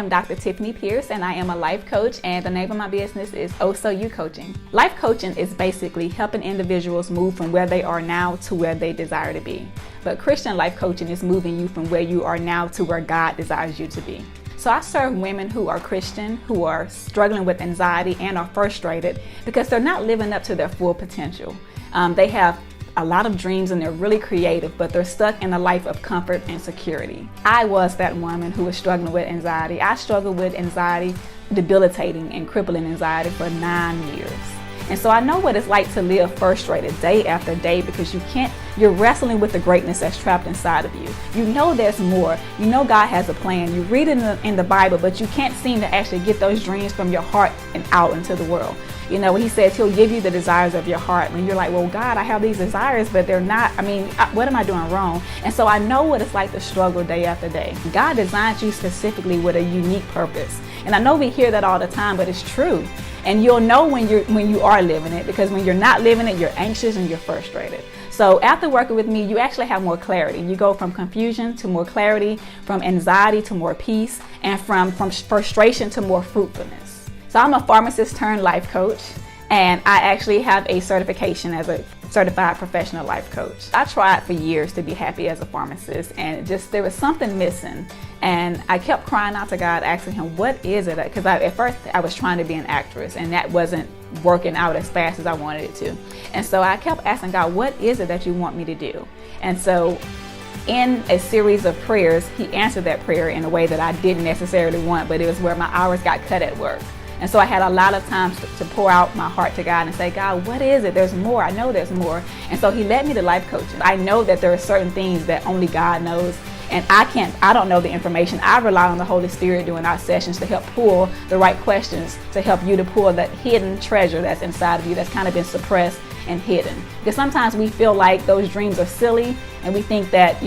am Dr. Tiffany Pierce, and I am a life coach, and the name of my business is Oh So You Coaching. Life coaching is basically helping individuals move from where they are now to where they desire to be. But Christian life coaching is moving you from where you are now to where God desires you to be. So I serve women who are Christian, who are struggling with anxiety and are frustrated because they're not living up to their full potential. They have a lot of dreams and they're really creative, but they're stuck in a life of comfort and security. I was that woman who was struggling with anxiety. I struggled with anxiety, debilitating and crippling anxiety for 9 years. And so I know what it's like to live frustrated day after day because you're wrestling with the greatness that's trapped inside of you. You know there's more. You know God has a plan. You read it in the Bible, but you can't seem to actually get those dreams from your heart and out into the world. You know, when he says he'll give you the desires of your heart, and you're like, well, God, I have these desires, but they're not, what am I doing wrong? And so I know what it's like to struggle day after day. God designed you specifically with a unique purpose. And I know we hear that all the time, but it's true. And you'll know when you are living it, because when you're not living it, you're anxious and you're frustrated. So after working with me, you actually have more clarity. You go from confusion to more clarity, from anxiety to more peace, and from frustration to more fruitfulness. So I'm a pharmacist turned life coach, and I actually have a certification as a certified professional life coach. I tried for years to be happy as a pharmacist, and there was something missing. And I kept crying out to God, asking him, what is it? Because at first I was trying to be an actress, and that wasn't working out as fast as I wanted it to. And so I kept asking God, what is it that you want me to do? And so in a series of prayers, he answered that prayer in a way that I didn't necessarily want, but it was where my hours got cut at work. And so I had a lot of times to pour out my heart to God and say, God, what is it? There's more. I know there's more. And so he led me to life coaching. I know that there are certain things that only God knows. And I don't know the information. I rely on the Holy Spirit during our sessions to help pull the right questions, to help you to pull that hidden treasure that's inside of you that's kind of been suppressed and hidden. Because sometimes we feel like those dreams are silly, and we think that,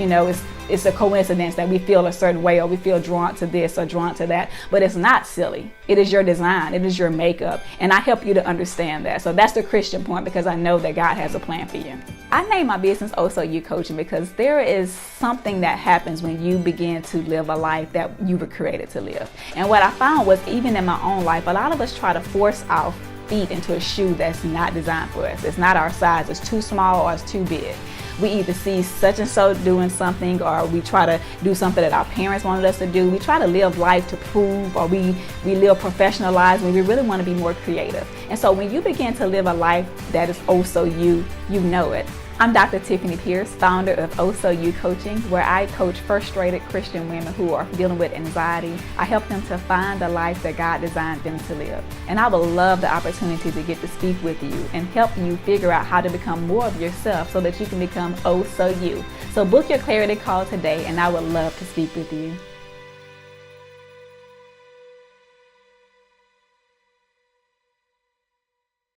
it's a coincidence that we feel a certain way, or we feel drawn to this or drawn to that, but it's not silly. It is your design. It is your makeup. And I help you to understand that. So that's the Christian point, because I know that God has a plan for you. I named my business Oh So You Coaching because there is something that happens when you begin to live a life that you were created to live. And what I found was, even in my own life, a lot of us try to force our feet into a shoe that's not designed for us. It's not our size. It's too small or it's too big. We either see such and so doing something, or we try to do something that our parents wanted us to do. We try to live life to prove, or we live professional lives when we really want to be more creative. And so when you begin to live a life that is oh so you know it. I'm Dr. Tiffany Pierce, founder of Oh So You Coaching, where I coach frustrated Christian women who are dealing with anxiety. I help them to find the life that God designed them to live. And I would love the opportunity to get to speak with you and help you figure out how to become more of yourself so that you can become Oh So You. So book your clarity call today, and I would love to speak with you.